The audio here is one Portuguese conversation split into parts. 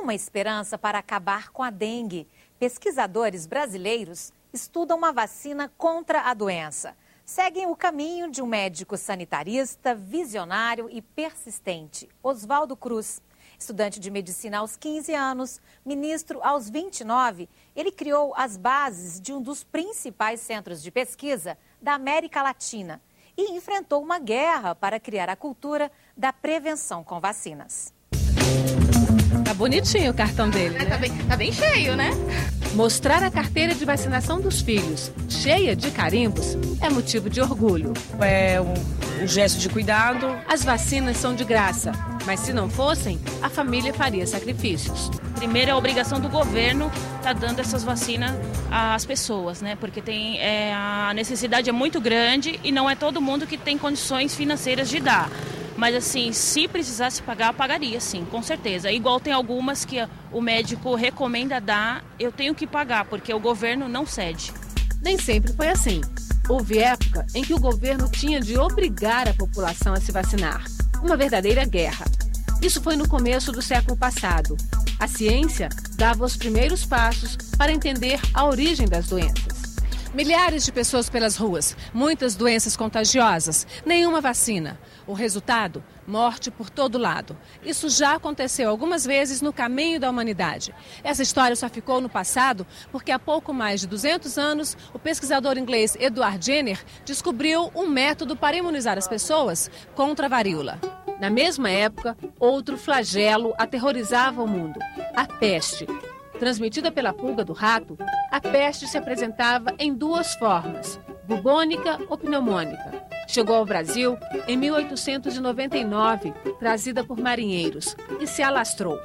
uma esperança para acabar com a dengue. Pesquisadores brasileiros estudam uma vacina contra a doença. Seguem o caminho de um médico sanitarista, visionário e persistente, Oswaldo Cruz. Estudante de medicina aos 15 anos, ministro aos 29, ele criou as bases de um dos principais centros de pesquisa da América Latina e enfrentou uma guerra para criar a cultura da prevenção com vacinas. Tá bonitinho o cartão dele, né? Tá bem cheio, né? Mostrar a carteira de vacinação dos filhos, cheia de carimbos, é motivo de orgulho. É um gesto de cuidado. As vacinas são de graça, mas se não fossem, a família faria sacrifícios. Primeiro, é a obrigação do governo estar dando essas vacinas às pessoas, né? Porque a necessidade é muito grande e não é todo mundo que tem condições financeiras de dar. Mas assim, se precisasse pagar, eu pagaria sim, com certeza. Igual tem algumas que o médico recomenda dar, eu tenho que pagar, porque o governo não cede. Nem sempre foi assim. Houve época em que o governo tinha de obrigar a população a se vacinar. Uma verdadeira guerra. Isso foi no começo do século passado. A ciência dava os primeiros passos para entender a origem das doenças. Milhares de pessoas pelas ruas, muitas doenças contagiosas, nenhuma vacina. O resultado? Morte por todo lado. Isso já aconteceu algumas vezes no caminho da humanidade. Essa história só ficou no passado porque há pouco mais de 200 anos, o pesquisador inglês Edward Jenner descobriu um método para imunizar as pessoas contra a varíola. Na mesma época, outro flagelo aterrorizava o mundo: a peste. Transmitida pela pulga do rato, a peste se apresentava em duas formas, bubônica ou pneumônica. Chegou ao Brasil em 1899, trazida por marinheiros, e se alastrou.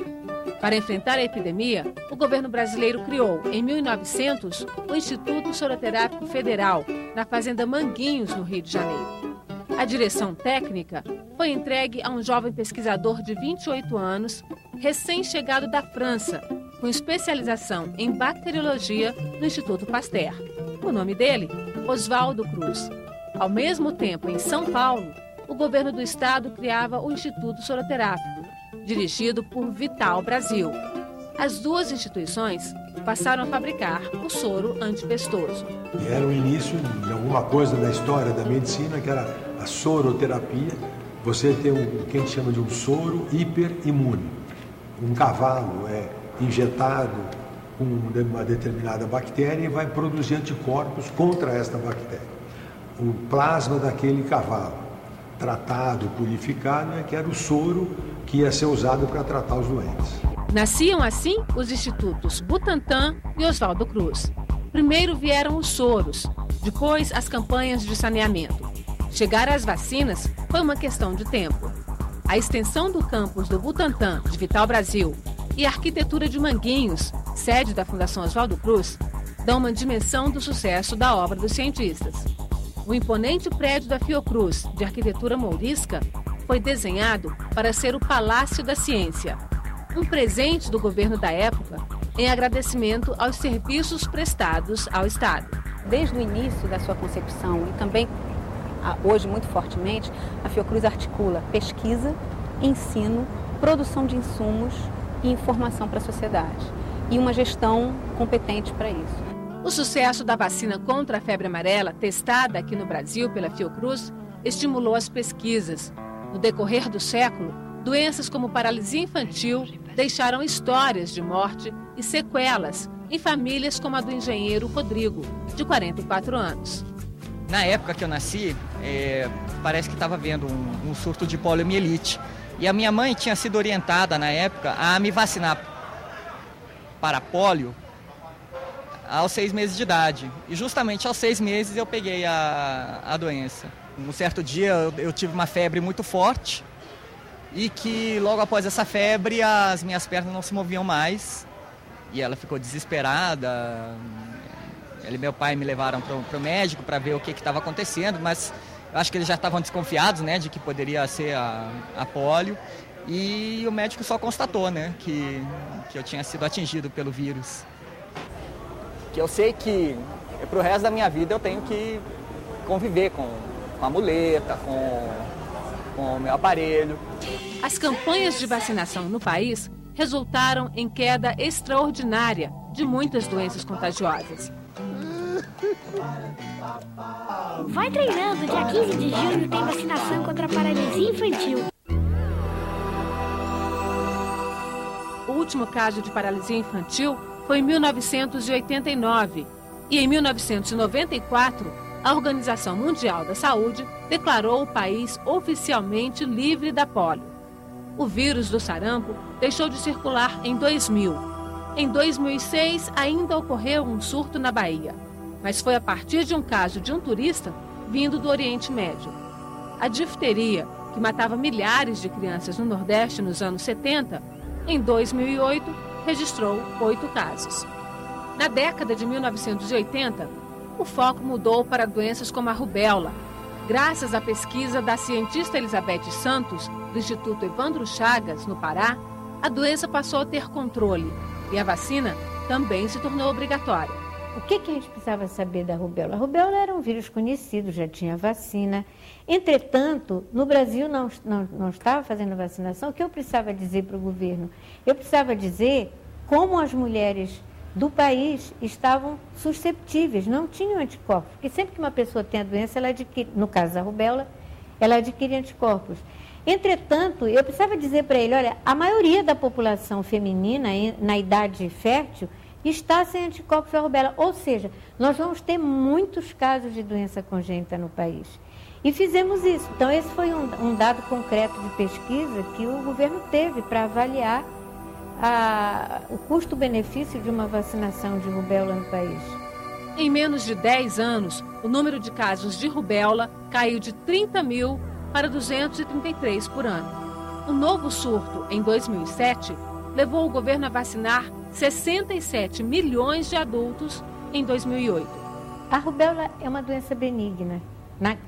Para enfrentar a epidemia, o governo brasileiro criou, em 1900, o Instituto Soroterápico Federal, na Fazenda Manguinhos, no Rio de Janeiro. A direção técnica foi entregue a um jovem pesquisador de 28 anos, recém-chegado da França, com especialização em bacteriologia no Instituto Pasteur. O nome dele, Oswaldo Cruz. Ao mesmo tempo, em São Paulo, o governo do estado criava o Instituto Soroterápico, dirigido por Vital Brasil. As duas instituições passaram a fabricar o soro antipestoso. Era o início de alguma coisa da história da medicina, que era a soroterapia. Você tem o que a gente chama de um soro hiperimune. Um cavalo é injetado com uma determinada bactéria e vai produzir anticorpos contra esta bactéria. O plasma daquele cavalo, tratado, purificado, que era o soro que ia ser usado para tratar os doentes. Nasciam assim os institutos Butantan e Oswaldo Cruz. Primeiro vieram os soros, depois as campanhas de saneamento. Chegar às vacinas foi uma questão de tempo. A extensão do campus do Butantan, de Vital Brasil, e a arquitetura de Manguinhos, sede da Fundação Oswaldo Cruz, dão uma dimensão do sucesso da obra dos cientistas. O imponente prédio da Fiocruz, de arquitetura mourisca, foi desenhado para ser o Palácio da Ciência, um presente do governo da época em agradecimento aos serviços prestados ao Estado. Desde o início da sua concepção e também hoje muito fortemente, a Fiocruz articula pesquisa, ensino, produção de insumos e informação para a sociedade e uma gestão competente para isso. O sucesso da vacina contra a febre amarela, testada aqui no Brasil pela Fiocruz, estimulou as pesquisas. No decorrer do século, doenças como paralisia infantil deixaram histórias de morte e sequelas em famílias como a do engenheiro Rodrigo, de 44 anos. Na época que eu nasci, parece que estava havendo um surto de poliomielite. E a minha mãe tinha sido orientada na época a me vacinar para pólio aos 6 meses de idade. E justamente aos 6 meses eu peguei a doença. Um certo dia eu tive uma febre muito forte e que logo após essa febre as minhas pernas não se moviam mais. E ela ficou desesperada. Ela e meu pai me levaram para o médico para ver o que estava acontecendo, mas eu acho que eles já estavam desconfiados, né, de que poderia ser a pólio. E o médico só constatou, né, que eu tinha sido atingido pelo vírus. Que eu sei que para o resto da minha vida eu tenho que conviver com a muleta, com o meu aparelho. As campanhas de vacinação no país resultaram em queda extraordinária de muitas doenças contagiosas. Vai treinando, dia 15 de julho tem vacinação contra a paralisia infantil. O último caso de paralisia infantil foi em 1989 e em 1994 a Organização Mundial da Saúde declarou o país oficialmente livre da polio. O vírus do sarampo deixou de circular em 2000. Em 2006 ainda ocorreu um surto na Bahia, mas foi a partir de um caso de um turista vindo do Oriente Médio. A difteria, que matava milhares de crianças no Nordeste nos anos 70, em 2008 registrou 8 casos. Na década de 1980, o foco mudou para doenças como a rubéola. Graças à pesquisa da cientista Elizabeth Santos, do Instituto Evandro Chagas, no Pará, a doença passou a ter controle e a vacina também se tornou obrigatória. O que a gente precisava saber da rubéola? A rubéola era um vírus conhecido, já tinha vacina. Entretanto, no Brasil não estava fazendo vacinação. O que eu precisava dizer para o governo? Eu precisava dizer como as mulheres do país estavam susceptíveis, não tinham anticorpos. Porque sempre que uma pessoa tem a doença, ela adquire, no caso da rubéola, ela adquire anticorpos. Entretanto, eu precisava dizer para ele, olha, a maioria da população feminina na idade fértil está sem anticorpos da rubéola. Ou seja, nós vamos ter muitos casos de doença congênita no país. E fizemos isso. Então, esse foi um dado concreto de pesquisa que o governo teve para avaliar o custo-benefício de uma vacinação de rubéola no país. Em menos de 10 anos, o número de casos de rubéola caiu de 30 mil para 233 por ano. O novo surto, em 2007, levou o governo a vacinar 67 milhões de adultos em 2008. A rubéola é uma doença benigna,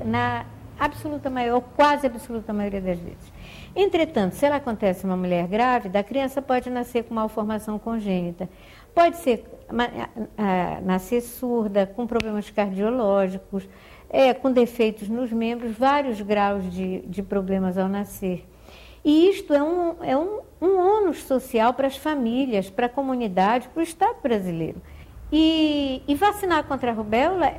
na absoluta maioria, ou quase absoluta maioria das vezes. Entretanto, se ela acontece em uma mulher grávida, a criança pode nascer com malformação congênita. Pode ser nascer surda, com problemas cardiológicos, com defeitos nos membros, vários graus de problemas ao nascer. E isto é um ônus social para as famílias, para a comunidade, para o Estado brasileiro. E vacinar contra a rubéola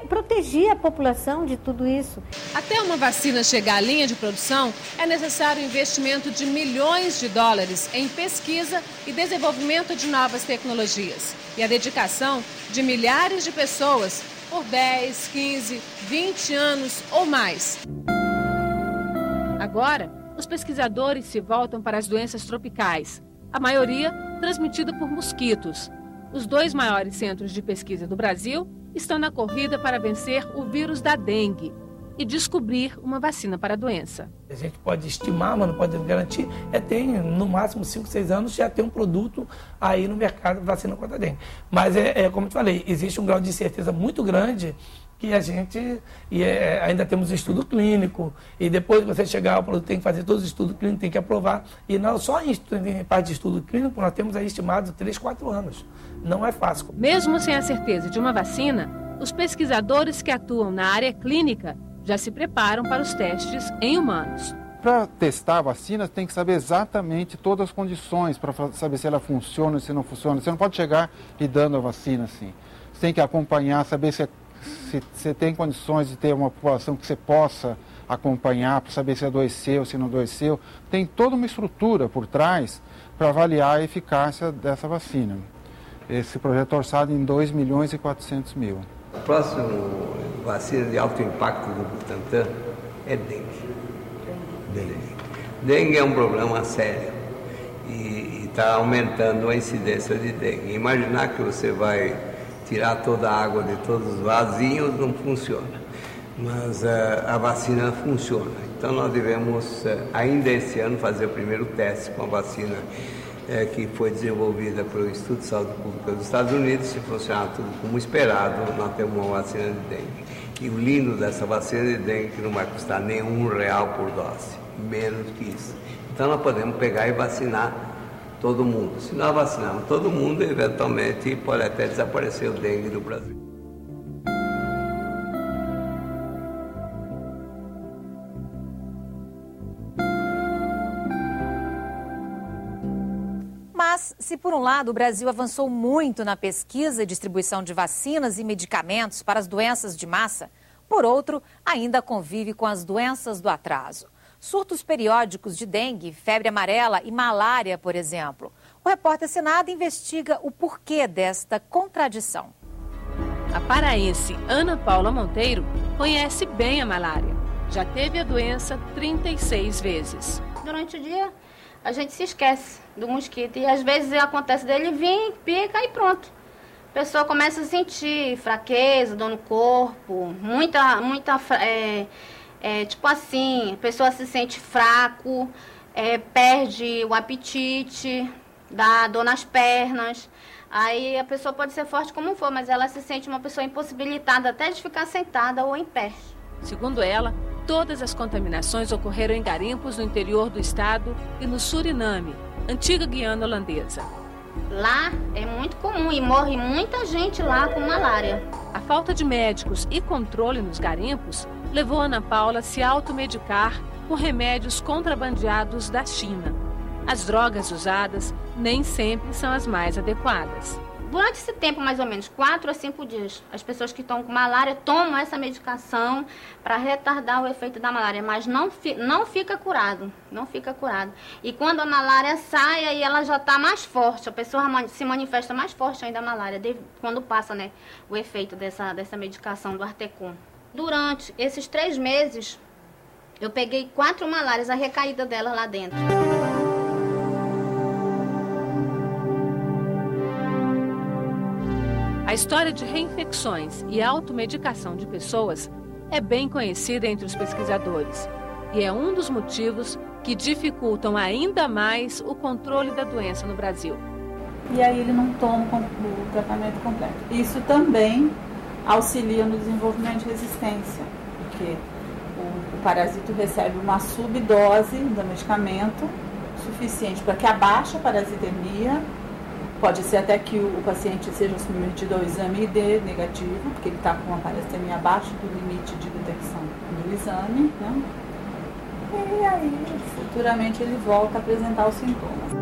proteger a população de tudo isso. Até uma vacina chegar à linha de produção, é necessário investimento de milhões de dólares em pesquisa e desenvolvimento de novas tecnologias. E a dedicação de milhares de pessoas por 10, 15, 20 anos ou mais. Agora, os pesquisadores se voltam para as doenças tropicais, a maioria transmitida por mosquitos. Os 2 maiores centros de pesquisa do Brasil estão na corrida para vencer o vírus da dengue e descobrir uma vacina para a doença. A gente pode estimar, mas não pode garantir, tem no máximo 5, 6 anos já tem um produto aí no mercado de vacina contra a dengue. Mas como eu te falei, existe um grau de incerteza muito grande que a gente ainda temos estudo clínico, e depois que você chegar ao produto tem que fazer todos os estudos clínicos, tem que aprovar, e não só em parte de estudo clínico, nós temos aí estimado 3, 4 anos. Não é fácil. Mesmo sem a certeza de uma vacina, os pesquisadores que atuam na área clínica já se preparam para os testes em humanos. Para testar a vacina, tem que saber exatamente todas as condições para saber se ela funciona ou se não funciona. Você não pode chegar e dando a vacina assim. Você tem que acompanhar, saber se você tem condições de ter uma população que você possa acompanhar para saber se adoeceu, se não adoeceu. Tem toda uma estrutura por trás para avaliar a eficácia dessa vacina. Esse projeto é orçado em 2.400.000. A próxima vacina de alto impacto do Butantan é dengue. Dengue é um problema sério e está aumentando a incidência de dengue. Imaginar que você vai tirar toda a água de todos os vasinhos não funciona, mas a vacina funciona. Então nós devemos ainda esse ano fazer o primeiro teste com a vacina que foi desenvolvida pelo Instituto de Saúde Pública dos Estados Unidos. Se funcionar tudo como esperado, nós temos uma vacina de dengue. E o lindo dessa vacina de dengue é que não vai custar nem R$1 por dose, menos que isso. Então nós podemos pegar e vacinar todo mundo. Se nós vacinarmos todo mundo, eventualmente pode até desaparecer o dengue do Brasil. Mas, se por um lado o Brasil avançou muito na pesquisa e distribuição de vacinas e medicamentos para as doenças de massa, por outro, ainda convive com as doenças do atraso. Surtos periódicos de dengue, febre amarela e malária, por exemplo. O repórter Senado investiga o porquê desta contradição. A paraense Ana Paula Monteiro conhece bem a malária. Já teve a doença 36 vezes. Durante o dia, a gente se esquece do mosquito e às vezes acontece dele vir, pica e pronto. A pessoa começa a sentir fraqueza, dor no corpo, tipo assim, a pessoa se sente fraco, perde o apetite, dá dor nas pernas. Aí a pessoa pode ser forte como for, mas ela se sente uma pessoa impossibilitada até de ficar sentada ou em pé. Segundo ela, todas as contaminações ocorreram em garimpos no interior do estado e no Suriname, antiga Guiana holandesa. Lá é muito comum e morre muita gente lá com malária. A falta de médicos e controle nos garimpos levou Ana Paula a se automedicar com remédios contrabandeados da China. As drogas usadas nem sempre são as mais adequadas. Durante esse tempo, mais ou menos 4 a 5 dias, as pessoas que estão com malária tomam essa medicação para retardar o efeito da malária, mas não fica curado, não fica curado. E quando a malária sai, aí ela já está mais forte, a pessoa se manifesta mais forte ainda a malária, quando passa, né, o efeito dessa medicação do Artecon. Durante esses 3 meses, eu peguei 4 malárias, a recaída delas lá dentro. A história de reinfecções e automedicação de pessoas é bem conhecida entre os pesquisadores e é um dos motivos que dificultam ainda mais o controle da doença no Brasil. E aí ele não toma o tratamento completo. Isso também auxilia no desenvolvimento de resistência, porque o parasito recebe uma subdose do medicamento suficiente para que abaixe a parasitemia. Pode ser até que o paciente seja submetido ao exame e dê negativo, porque ele está com uma parasitemia abaixo do limite de detecção do exame, né? E aí, futuramente, ele volta a apresentar os sintomas.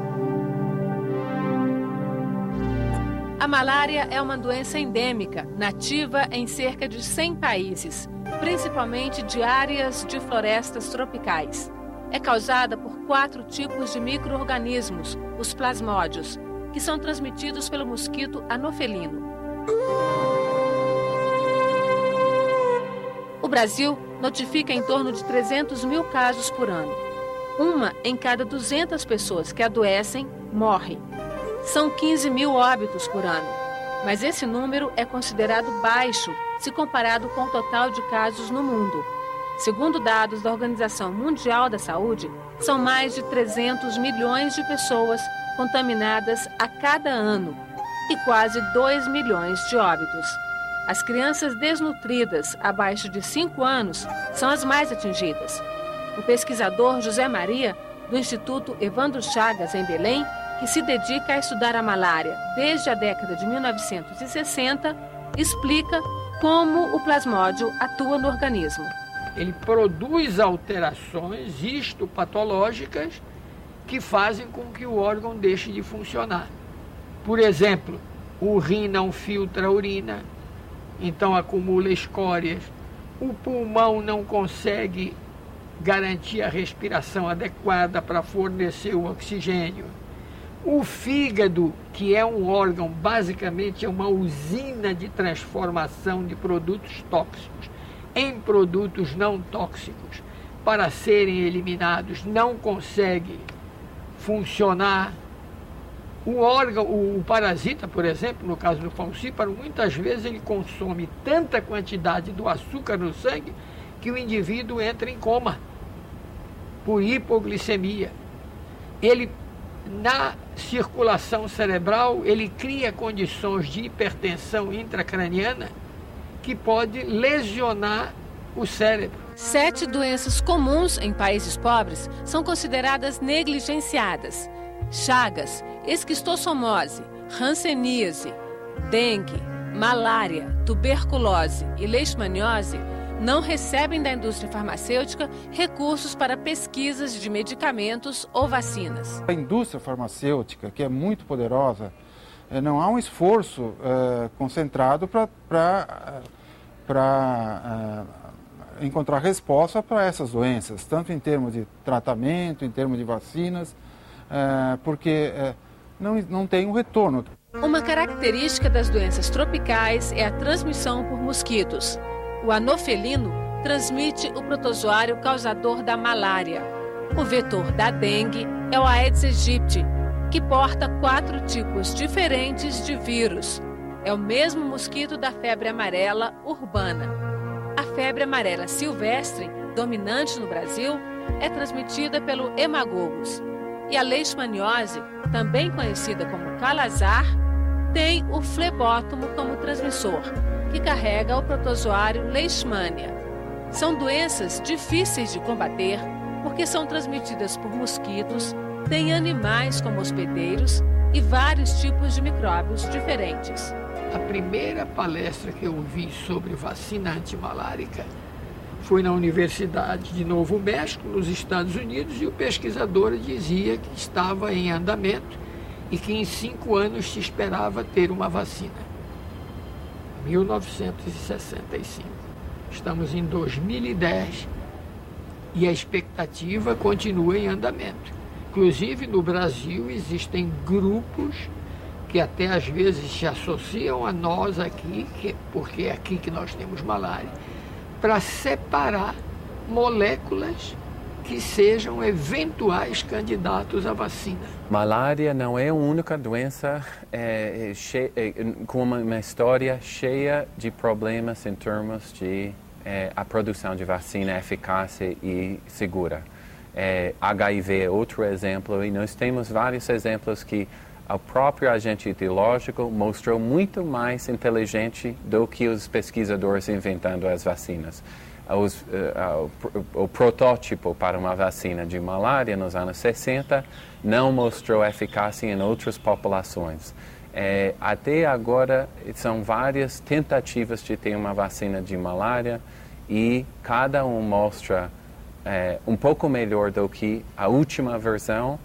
A malária é uma doença endêmica, nativa em cerca de 100 países, principalmente de áreas de florestas tropicais. É causada por 4 tipos de micro-organismos, os plasmódios, que são transmitidos pelo mosquito anofelino. O Brasil notifica em torno de 300 mil casos por ano. 1 em cada 200 pessoas que adoecem morre. São 15 mil óbitos por ano, mas esse número é considerado baixo se comparado com o total de casos no mundo. Segundo dados da Organização Mundial da Saúde, são mais de 300 milhões de pessoas contaminadas a cada ano e quase 2 milhões de óbitos. As crianças desnutridas abaixo de 5 anos são as mais atingidas. O pesquisador José Maria, do Instituto Evandro Chagas, em Belém, que se dedica a estudar a malária desde a década de 1960, explica como o plasmódio atua no organismo. Ele produz alterações histopatológicas que fazem com que o órgão deixe de funcionar. Por exemplo, o rim não filtra a urina, então acumula escórias. O pulmão não consegue garantir a respiração adequada para fornecer o oxigênio. O fígado, que é um órgão, basicamente é uma usina de transformação de produtos tóxicos em produtos não tóxicos para serem eliminados, não consegue funcionar. O órgão, o parasita, por exemplo, no caso do falcíparo, muitas vezes ele consome tanta quantidade do açúcar no sangue que o indivíduo entra em coma por hipoglicemia. Ele, na circulação cerebral, ele cria condições de hipertensão intracraniana que pode lesionar o cérebro. 7 doenças comuns em países pobres são consideradas negligenciadas: chagas, esquistossomose, hanseníase, dengue, malária, tuberculose e leishmaniose não recebem da indústria farmacêutica recursos para pesquisas de medicamentos ou vacinas. A indústria farmacêutica, que é muito poderosa, não há um esforço concentrado para encontrar resposta para essas doenças, tanto em termos de tratamento, em termos de vacinas, porque não tem um retorno. Uma característica das doenças tropicais é a transmissão por mosquitos. O anofelino transmite o protozoário causador da malária. O vetor da dengue é o Aedes aegypti, que porta 4 tipos diferentes de vírus. É o mesmo mosquito da febre amarela urbana. A febre amarela silvestre, dominante no Brasil, é transmitida pelo hemagogus. E a leishmaniose, também conhecida como calazar, tem o flebótomo como transmissor, que carrega o protozoário Leishmania. São doenças difíceis de combater porque são transmitidas por mosquitos, têm animais como hospedeiros e vários tipos de micróbios diferentes. A primeira palestra que eu vi sobre vacina antimalárica foi na Universidade de Novo México, nos Estados Unidos, e o pesquisador dizia que estava em andamento e que em 5 anos se esperava ter uma vacina. 1965. Estamos em 2010 e a expectativa continua em andamento. Inclusive, no Brasil, existem grupos que até às vezes se associam a nós aqui, porque é aqui que nós temos malária, para separar moléculas que sejam eventuais candidatos à vacina. Malária não é a única doença com uma história cheia de problemas em termos de a produção de vacina eficaz e segura. HIV é outro exemplo, e nós temos vários exemplos que o próprio agente etiológico mostrou muito mais inteligente do que os pesquisadores inventando as vacinas. O protótipo para uma vacina de malária nos anos 60 não mostrou eficácia em outras populações. Até agora, são várias tentativas de ter uma vacina de malária e cada um mostra um pouco melhor do que a última versão,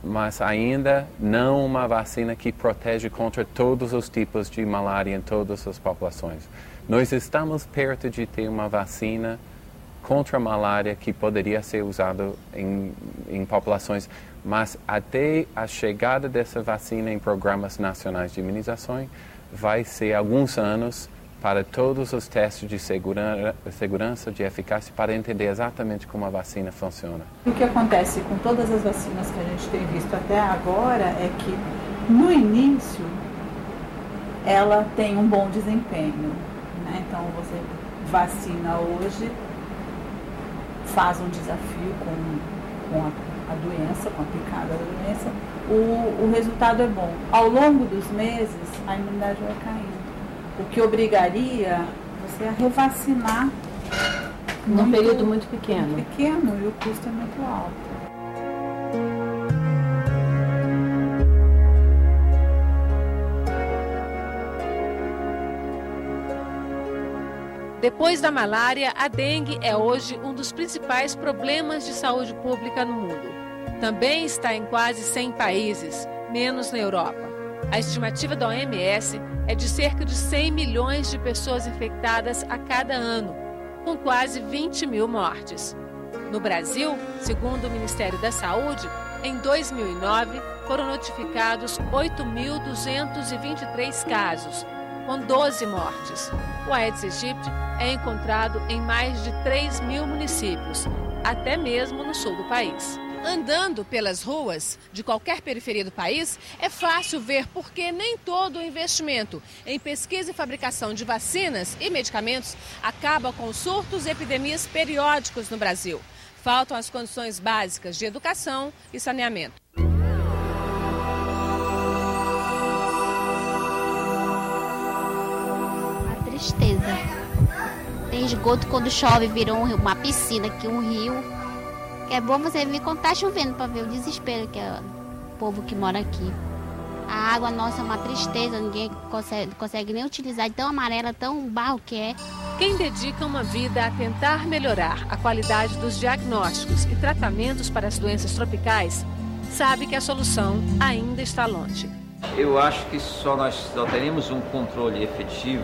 mas ainda não uma vacina que protege contra todos os tipos de malária em todas as populações. Nós estamos perto de ter uma vacina contra a malária que poderia ser usada em populações, mas até a chegada dessa vacina em programas nacionais de imunização vai ser alguns anos para todos os testes de segurança, de eficácia, para entender exatamente como a vacina funciona. O que acontece com todas as vacinas que a gente tem visto até agora é que, no início, ela tem um bom desempenho. Então, você vacina hoje, faz um desafio com a doença, com a picada da doença, o resultado é bom. Ao longo dos meses, a imunidade vai caindo, o que obrigaria você a revacinar num período muito pequeno. E o custo é muito alto. Depois da malária, a dengue é hoje um dos principais problemas de saúde pública no mundo. Também está em quase 100 países, menos na Europa. A estimativa da OMS é de cerca de 100 milhões de pessoas infectadas a cada ano, com quase 20 mil mortes. No Brasil, segundo o Ministério da Saúde, em 2009 foram notificados 8.223 casos, com 12 mortes. O Aedes aegypti é encontrado em mais de 3 mil municípios, até mesmo no sul do país. Andando pelas ruas de qualquer periferia do país, é fácil ver por que nem todo o investimento em pesquisa e fabricação de vacinas e medicamentos acaba com surtos e epidemias periódicos no Brasil. Faltam as condições básicas de educação e saneamento. Tristeza. Tem esgoto, quando chove vira uma piscina aqui, um rio. É bom você vir quando tá chovendo para ver o desespero que é o povo que mora aqui. A água nossa é uma tristeza, ninguém consegue nem utilizar, tão amarela, tão barro que é. Quem dedica uma vida a tentar melhorar a qualidade dos diagnósticos e tratamentos para as doenças tropicais, sabe que a solução ainda está longe. Eu acho que nós só teremos um controle efetivo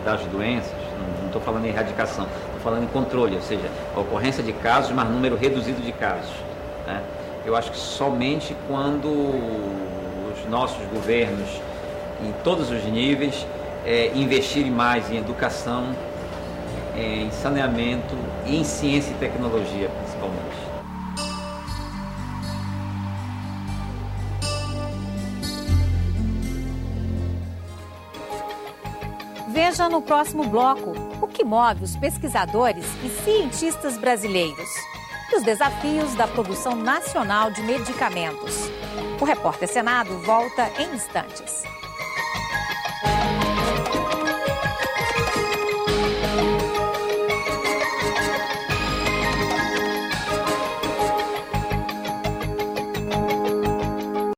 das doenças, não estou falando em erradicação, estou falando em controle, ou seja, a ocorrência de casos, mas número reduzido de casos, né? Eu acho que somente quando os nossos governos, em todos os níveis, investirem mais em educação, em saneamento e em ciência e tecnologia, principalmente. Veja no próximo bloco o que move os pesquisadores e cientistas brasileiros e os desafios da produção nacional de medicamentos. O Repórter Senado volta em instantes.